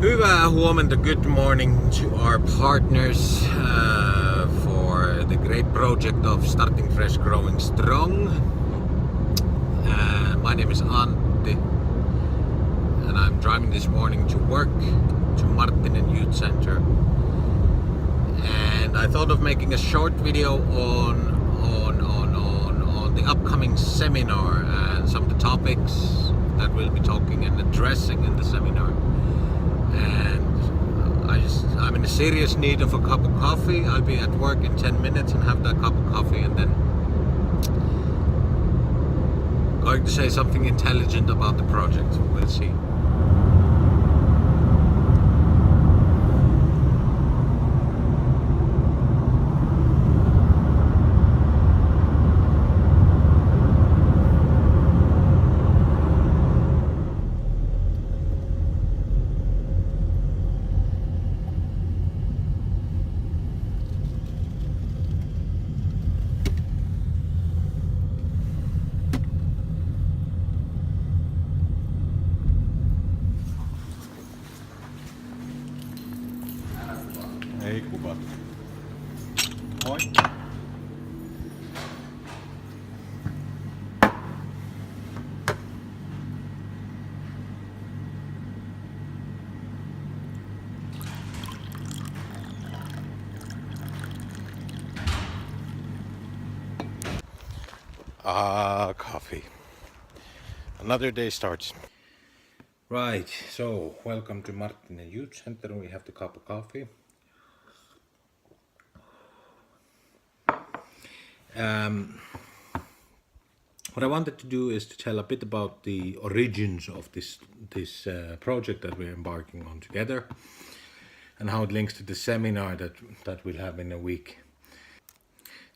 Hyvää huomenta, good morning to our partners for the great project of Starting Fresh, Growing Strong. My name is Antti and I'm driving this morning to work to Marttinen Youth Center. And I thought of making a short video on the upcoming seminar and some of the topics that we'll be talking and addressing in the seminar. And I'm in a serious need of a cup of coffee. I'll be at work in 10 minutes and have that cup of coffee and then going to say something intelligent about the project. We'll see. Ei kuva. Moi. Coffee. Another day starts. Right, so welcome to Marttinen Youth Center. We have the cup of coffee. What I wanted to do is to tell a bit about the origins of this project that we're embarking on together and how it links to the seminar that we'll have in a week.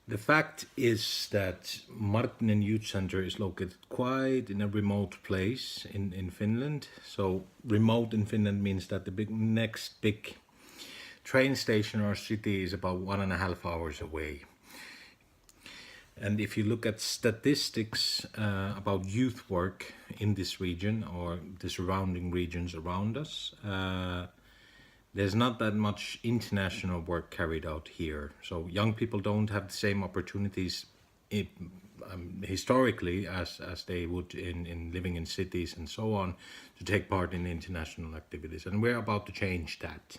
The fact is that Marttinen Youth Center is located quite in a remote place in Finland. So remote in Finland means that the next big train station or city is about 1.5 hours away. And if you look at statistics about youth work in this region or the surrounding regions around us, there's not that much international work carried out here. So young people don't have the same opportunities historically as they would in living in cities and so on to take part in international activities. And we're about to change that.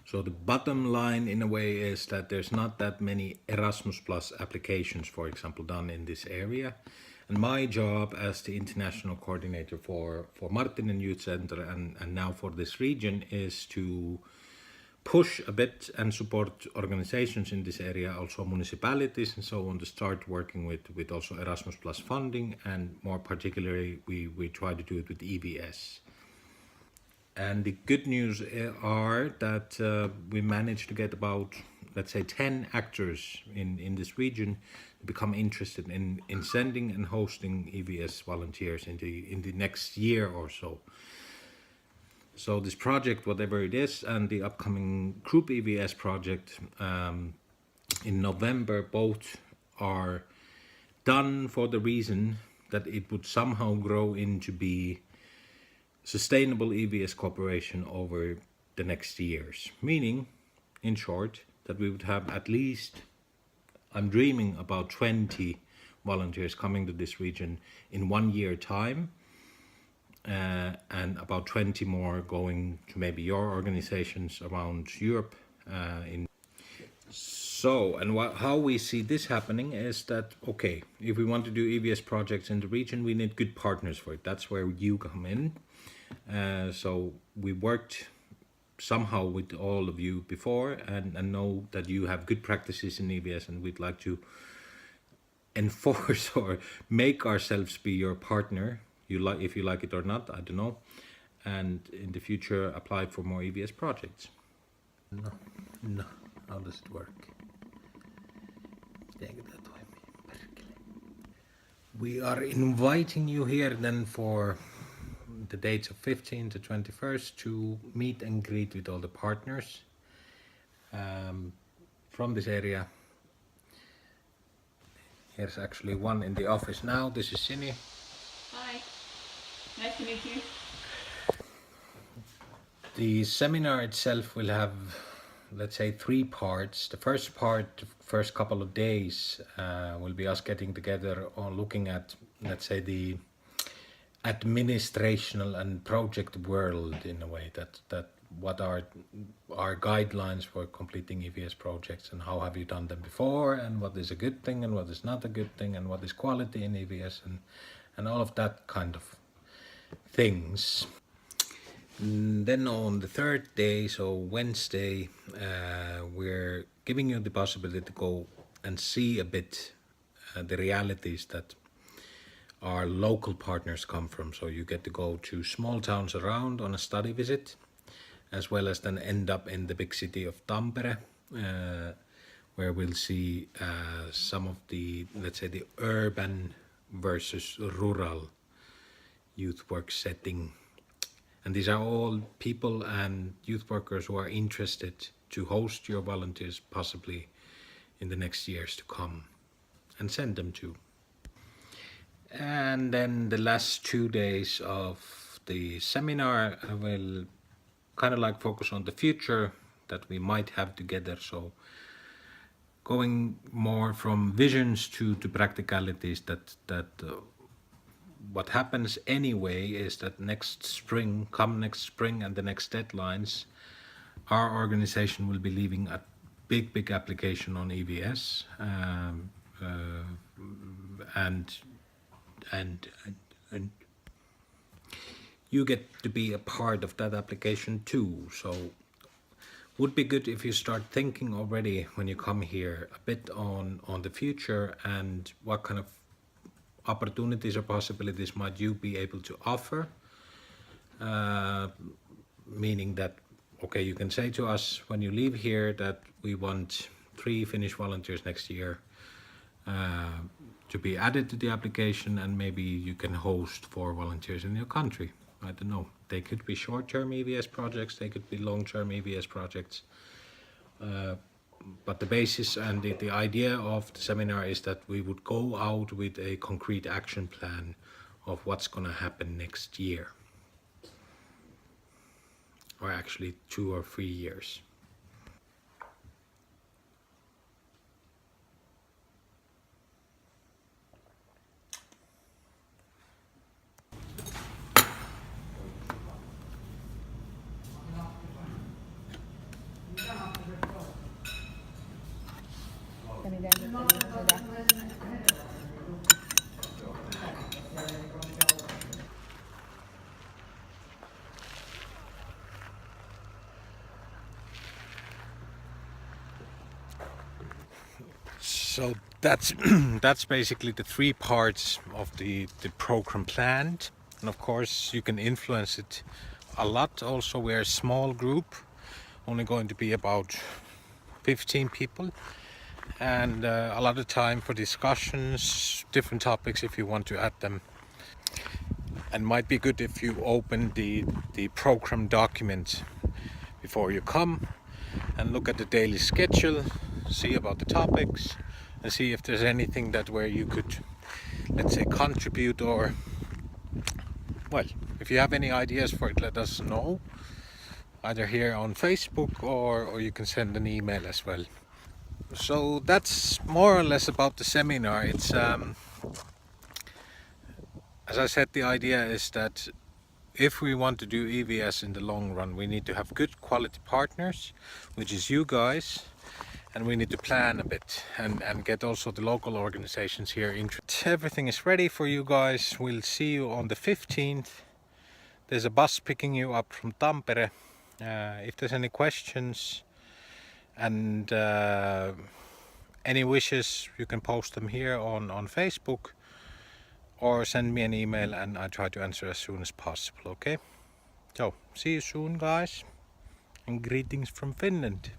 So the bottom line in a way is that there's not that many Erasmus Plus applications, for example, done in this area. And my job as the international coordinator for Marttinen Youth Center and now for this region is to push a bit and support organizations in this area, also municipalities and so on, to start working with also Erasmus Plus funding, and more particularly we try to do it with EVS. And the good news are that we managed to get about, let's say, 10 actors in this region to become interested in sending and hosting EVS volunteers in the next year or so. So this project, whatever it is, and the upcoming group EVS project in November, both are done for the reason that it would somehow grow into be sustainable EVS cooperation over the next years. Meaning, in short, that we would have at least, I'm dreaming about 20 volunteers coming to this region in 1 year time, and about 20 more going to maybe your organizations around Europe. So, and how we see this happening is that, okay, if we want to do EVS projects in the region, we need good partners for it. That's where you come in. So we worked somehow with all of you before and know that you have good practices in EVS, and we'd like to enforce or make ourselves be your partner. If you like it or not, I don't know. And in the future apply for more EVS projects. No, how does it work? We are inviting you here then for the dates of 15th to 21st to meet and greet with all the partners from this area. Here's actually one in the office now. This is Sini. Hi, nice to meet you. The seminar itself will have, let's say, 3 parts. The first part, the first couple of days, will be us getting together on looking at, let's say, the administrational and project world in a way, that what are our guidelines for completing EVS projects, and how have you done them before, and what is a good thing and what is not a good thing, and what is quality in EVS, and all of that kind of things. And then on the third day, so Wednesday, we're giving you the possibility to go and see a bit the realities that our local partners come from. So you get to go to small towns around on a study visit, as well as then end up in the big city of Tampere, where we'll see some of the, let's say, the urban versus rural youth work setting. And these are all people and youth workers who are interested to host your volunteers possibly in the next years to come, and send them to. And then the last 2 days of the seminar, I will kind of like focus on the future that we might have together. So going more from visions to practicalities, that what happens anyway is that next spring and the next deadlines, our organization will be leaving a big application on EVS, and you get to be a part of that application too. So would be good if you start thinking already when you come here a bit on the future, and what kind of opportunities or possibilities might you be able to offer, meaning that, okay, you can say to us when you leave here that we want 3 Finnish volunteers next year to be added to the application, and maybe you can host 4 volunteers in your country. I don't know, they could be short-term EVS projects, they could be long-term EVS projects, but the basis and the idea of the seminar is that we would go out with a concrete action plan of what's going to happen next year, or actually 2 or 3 years. So that's basically the 3 parts of the program planned, and of course you can influence it a lot. Also, we're a small group, only going to be about 15 people, and a lot of time for discussions, different topics if you want to add them. And might be good if you open the program document before you come and look at the daily schedule, see about the topics, and see if there's anything that where you could, let's say, contribute, or, well, if you have any ideas for it, let us know, either here on Facebook, or you can send an email as well. So that's more or less about the seminar. It's as I said, the idea is that if we want to do EVS in the long run, we need to have good quality partners, which is you guys, and we need to plan a bit and get also the local organizations here interested. Everything is ready for you guys. We'll see you on the 15th. There's a bus picking you up from Tampere. If there's any questions and any wishes, you can post them here on Facebook, or send me an email and I try to answer as soon as possible, okay? So, see you soon guys, and greetings from Finland.